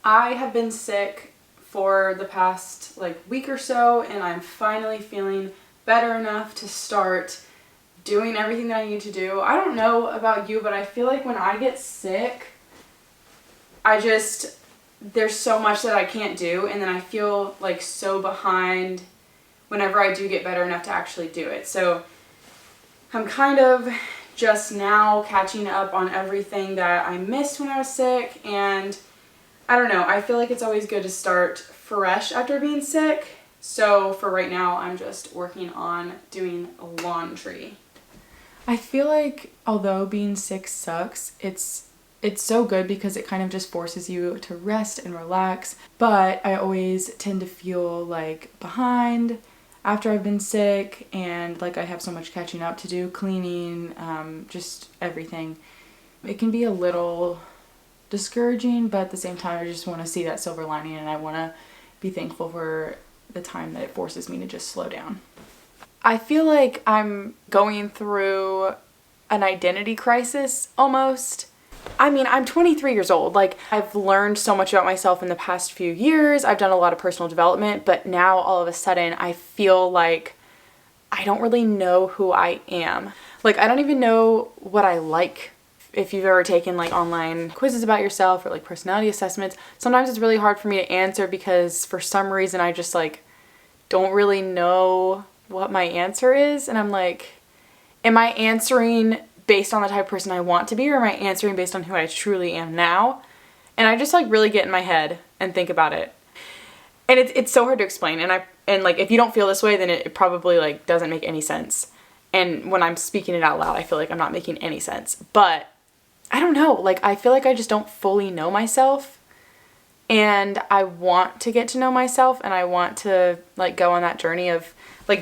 I have been sick for the past week or so, and I'm finally feeling better enough to start doing everything that I need to do. I don't know about you, but I feel like when I get sick, there's so much that I can't do, and then I feel so behind whenever I do get better enough to actually do it. So I'm kind of just now catching up on everything that I missed when I was sick, and I don't know, I feel like it's always good to start fresh after being sick. So for right now, I'm just working on doing laundry. I feel like although being sick sucks, it's so good because it kind of just forces you to rest and relax. But I always tend to feel behind after I've been sick, and I have so much catching up to do, cleaning, just everything. It can be a little discouraging, but at the same time I just want to see that silver lining, and I want to be thankful for the time that it forces me to just slow down. I feel like I'm going through an identity crisis almost. I mean, I'm 23 years old. I've learned so much about myself in the past few years. I've done a lot of personal development, but now all of a sudden I feel like I don't really know who I am. I don't even know what I like. If you've ever taken online quizzes about yourself or personality assessments, sometimes it's really hard for me to answer because for some reason I just don't really know what my answer is. And I'm am I answering based on the type of person I want to be, or am I answering based on who I truly am now? And I just really get in my head and think about it. And it's so hard to explain. And if you don't feel this way, then it probably doesn't make any sense. And when I'm speaking it out loud, I feel like I'm not making any sense. But I don't know, I feel like I just don't fully know myself, and I want to get to know myself, and I want to go on that journey of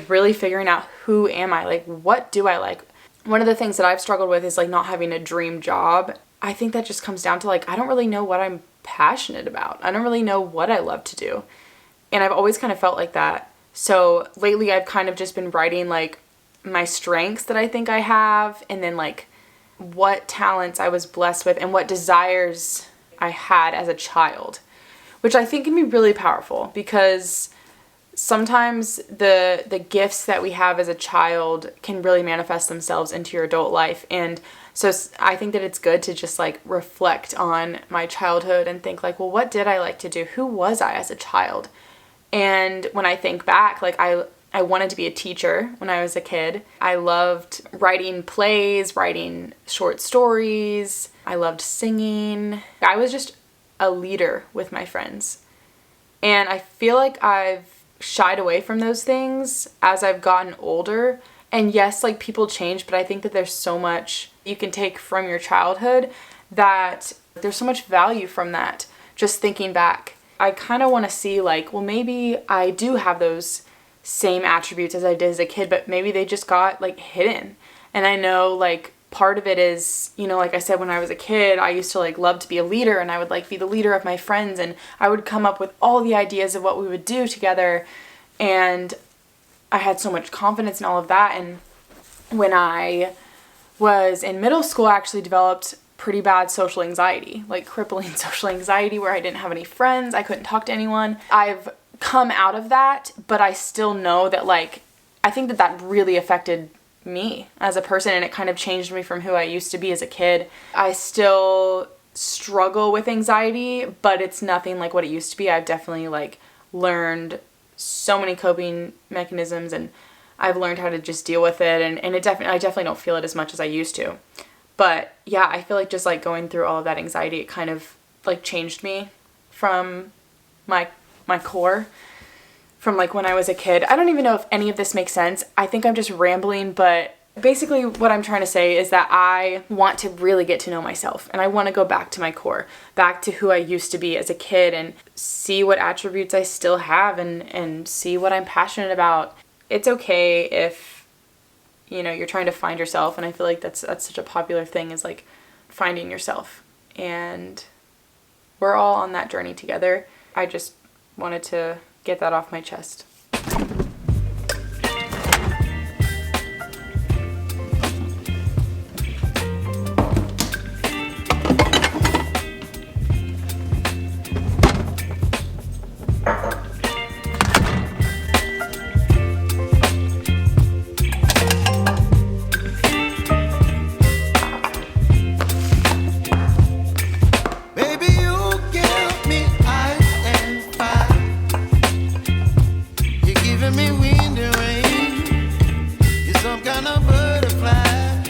really figuring out who am I, what do I like. One of the things that I've struggled with is not having a dream job. I think that just comes down to I don't really know what I'm passionate about. I don't really know what I love to do, and I've always kind of felt like that. So lately I've kind of just been writing my strengths that I think I have, and then what talents I was blessed with and what desires I had as a child, which I think can be really powerful because sometimes the gifts that we have as a child can really manifest themselves into your adult life. And so I think that it's good to just reflect on my childhood and think well, what did I like to do? Who was I as a child? And when I think back, I wanted to be a teacher when I was a kid. I loved writing plays, writing short stories. I loved singing. I was just a leader with my friends. And I feel like I've shied away from those things as I've gotten older. And yes, people change, but I think that there's so much you can take from your childhood that there's so much value from that. Just thinking back, I kind of want to see well, maybe I do have those same attributes as I did as a kid, but maybe they just got hidden. And I know part of it is, like I said, when I was a kid, I used to love to be a leader, and I would be the leader of my friends, and I would come up with all the ideas of what we would do together, and I had so much confidence in all of that. And when I was in middle school, I actually developed pretty bad social anxiety, crippling social anxiety, where I didn't have any friends, I couldn't talk to anyone. I've come out of that, but I still know that I think that really affected me as a person, and it kind of changed me from who I used to be as a kid. I still struggle with anxiety, but it's nothing like what it used to be. I've definitely learned so many coping mechanisms, and I've learned how to just deal with it, and I definitely don't feel it as much as I used to. But yeah, I feel just going through all of that anxiety, it kind of changed me from my core from when I was a kid. I don't even know if any of this makes sense. I think I'm just rambling, but basically what I'm trying to say is that I want to really get to know myself, and I want to go back to my core, back to who I used to be as a kid, and see what attributes I still have, and see what I'm passionate about. It's okay if you're trying to find yourself, and I feel that's such a popular thing, is finding yourself, and we're all on that journey together. I just wanted to get that off my chest. kind of butterfly.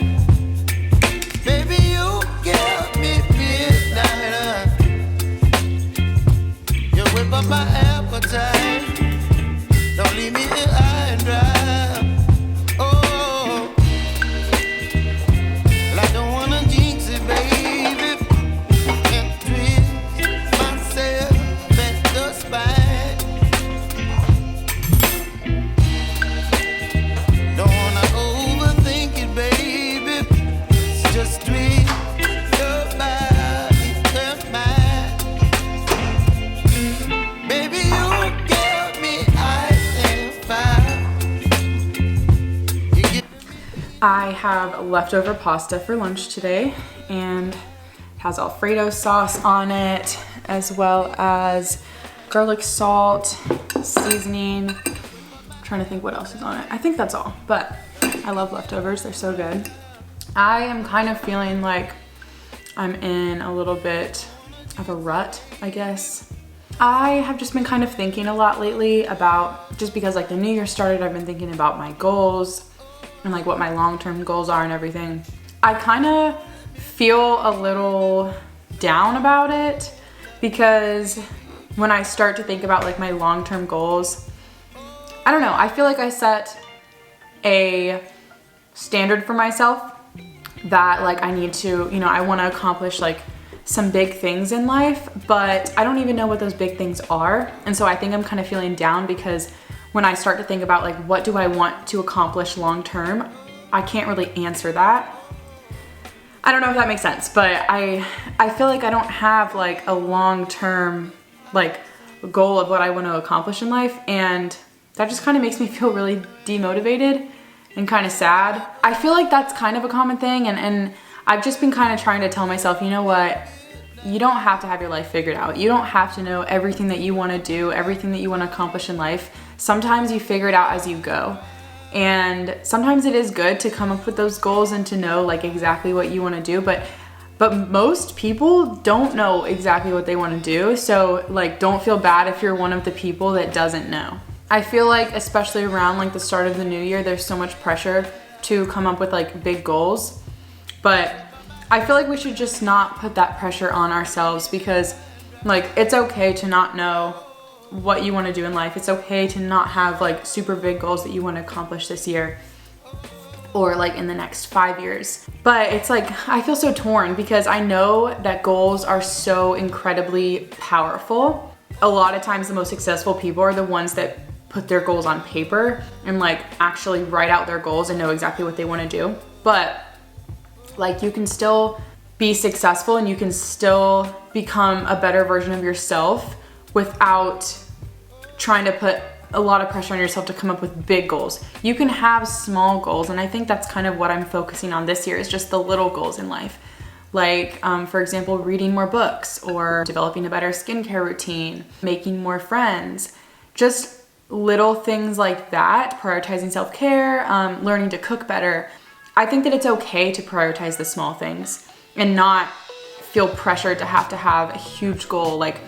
Baby, you give me midnight. You whip up my appetite. Don't leave me here high and dry. Oh, well, I don't wanna jinx it, baby. Can't twist myself at the spine. Don't wanna overthink it, baby. It's just twist your body and mine. Baby, you give me ice and fire. You get I have leftover pasta for lunch today, and it has Alfredo sauce on it, as well as garlic salt, seasoning. I'm trying to think what else is on it. I think that's all, but I love leftovers. They're so good. I am kind of feeling like I'm in a little bit of a rut, I guess. I have just been kind of thinking a lot lately about, just because like the new year started, I've been thinking about my goals and like what my long-term goals are and everything. I kind of feel a little down about it because when I start to think about like my long-term goals, I don't know, I feel like I set a standard for myself that like I need to, I want to accomplish like some big things in life, but I don't even know what those big things are. And so I think I'm kind of feeling down because when I start to think about like what do I want to accomplish long term, I can't really answer that. I don't know if that makes sense, but I feel like I don't have like a long term like goal of what I want to accomplish in life, and that just kind of makes me feel really demotivated and kind of sad. I feel like that's kind of a common thing, and I've just been kind of trying to tell myself, you know what? You don't have to have your life figured out. You don't have to know everything that you want to do, everything that you want to accomplish in life. Sometimes you figure it out as you go. And sometimes it is good to come up with those goals and to know like exactly what you want to do, but most people don't know exactly what they want to do. So like don't feel bad if you're one of the people that doesn't know. I feel like especially around like the start of the new year, there's so much pressure to come up with like big goals. But I feel like we should just not put that pressure on ourselves, because like it's okay to not know what you want to do in life. It's okay to not have like super big goals that you want to accomplish this year or like in the next 5 years. But it's like I feel so torn because I know that goals are so incredibly powerful. A lot of times the most successful people are the ones that put their goals on paper and like actually write out their goals and know exactly what they want to do. But like you can still be successful and you can still become a better version of yourself without trying to put a lot of pressure on yourself to come up with big goals. You can have small goals, and I think that's kind of what I'm focusing on this year, is just the little goals in life. Like, for example, reading more books, or developing a better skincare routine, making more friends, just little things like that, prioritizing self-care, learning to cook better. I think that it's okay to prioritize the small things and not feel pressured to have a huge goal. Like,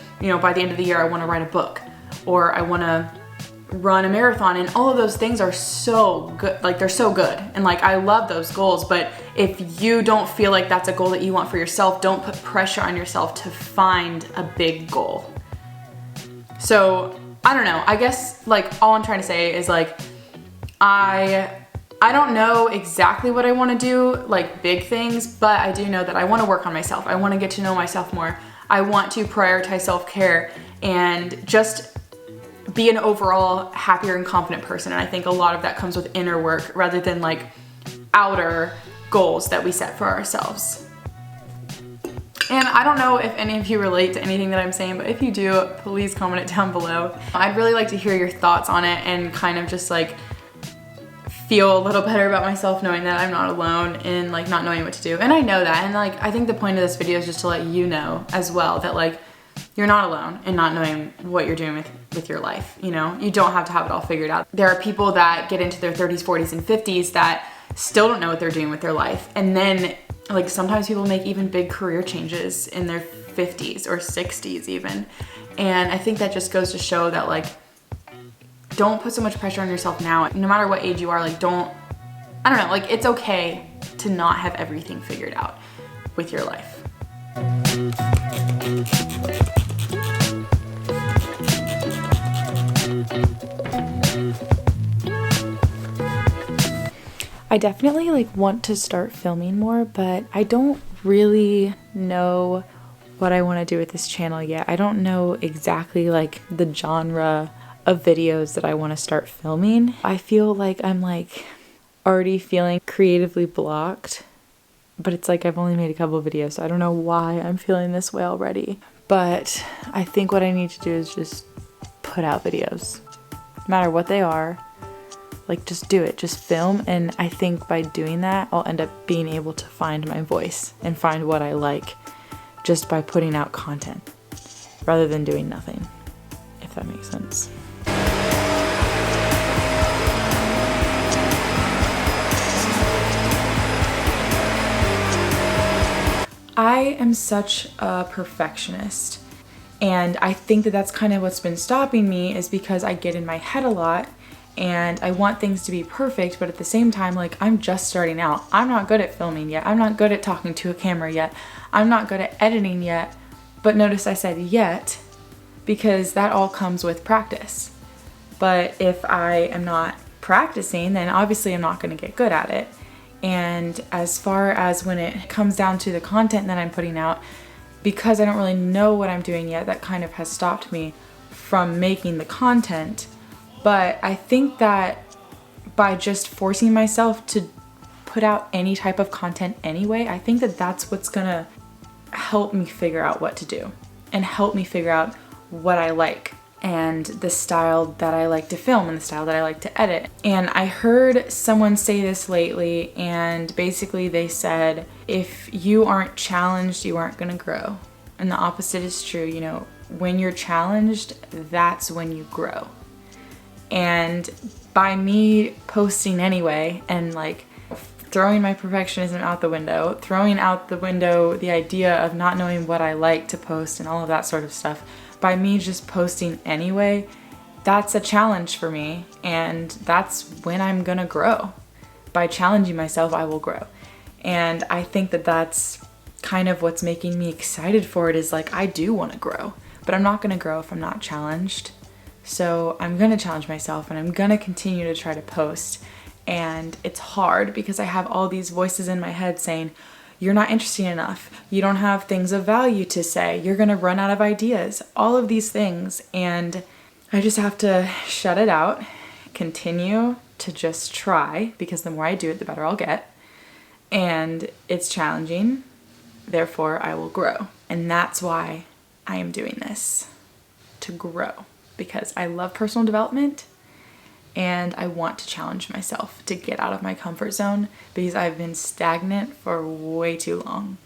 by the end of the year, I want to write a book, or I want to run a marathon, and all of those things are so good. Like, they're so good. And like, I love those goals, but if you don't feel like that's a goal that you want for yourself, don't put pressure on yourself to find a big goal. So I don't know, I guess like all I'm trying to say is like, I don't know exactly what I want to do, like big things, but I do know that I want to work on myself. I want to get to know myself more. I want to prioritize self-care and just be an overall happier and confident person. And I think a lot of that comes with inner work rather than like outer goals that we set for ourselves. And I don't know if any of you relate to anything that I'm saying, but if you do, please comment it down below. I'd really like to hear your thoughts on it and kind of just like feel a little better about myself knowing that I'm not alone in like not knowing what to do. And I know that, and like I think the point of this video is just to let you know as well that like you're not alone in not knowing what you're doing with your life. You don't have to have it all figured out. There are people that get into their 30s, 40s, and 50s that still don't know what they're doing with their life. And then like sometimes people make even big career changes in their 50s or 60s even. And I think that just goes to show that like, don't put so much pressure on yourself now. No matter what age you are, like don't I don't know, like it's okay to not have everything figured out with your life. I definitely like want to start filming more, but I don't really know what I want to do with this channel yet. I don't know exactly like the genre of videos that I want to start filming. I feel like I'm like already feeling creatively blocked, but it's like I've only made a couple of videos, so I don't know why I'm feeling this way already. But I think what I need to do is just put out videos, no matter what they are. Like just do it, just film, and I think by doing that I'll end up being able to find my voice and find what I like just by putting out content rather than doing nothing, if that makes sense. I am such a perfectionist, and I think that that's kind of what's been stopping me, is because I get in my head a lot and I want things to be perfect, but at the same time, like, I'm just starting out. I'm not good at filming yet. I'm not good at talking to a camera yet. I'm not good at editing yet. But notice I said yet, because that all comes with practice. But if I am not practicing, then obviously I'm not going to get good at it. And as far as when it comes down to the content that I'm putting out, because I don't really know what I'm doing yet, that kind of has stopped me from making the content. But I think that by just forcing myself to put out any type of content anyway, I think that that's what's gonna help me figure out what to do and help me figure out what I like and the style that I like to film and the style that I like to edit. And I heard someone say this lately, and basically they said, if you aren't challenged, you aren't gonna grow. And the opposite is true, you know, when you're challenged, that's when you grow. And by me posting anyway and like throwing my perfectionism out the window, throwing out the window the idea of not knowing what I like to post and all of that sort of stuff, by me just posting anyway, that's a challenge for me, and that's when I'm gonna grow. By challenging myself, I will grow. And I think that that's kind of what's making me excited for it, is like, I do want to grow, but I'm not gonna grow if I'm not challenged. So I'm gonna challenge myself, and I'm gonna continue to try to post. And it's hard because I have all these voices in my head saying, you're not interesting enough, you don't have things of value to say, you're gonna run out of ideas, all of these things. And I just have to shut it out, continue to just try, because the more I do it, the better I'll get. And it's challenging, therefore I will grow. And that's why I am doing this, to grow. Because I love personal development and I want to challenge myself to get out of my comfort zone, because I've been stagnant for way too long.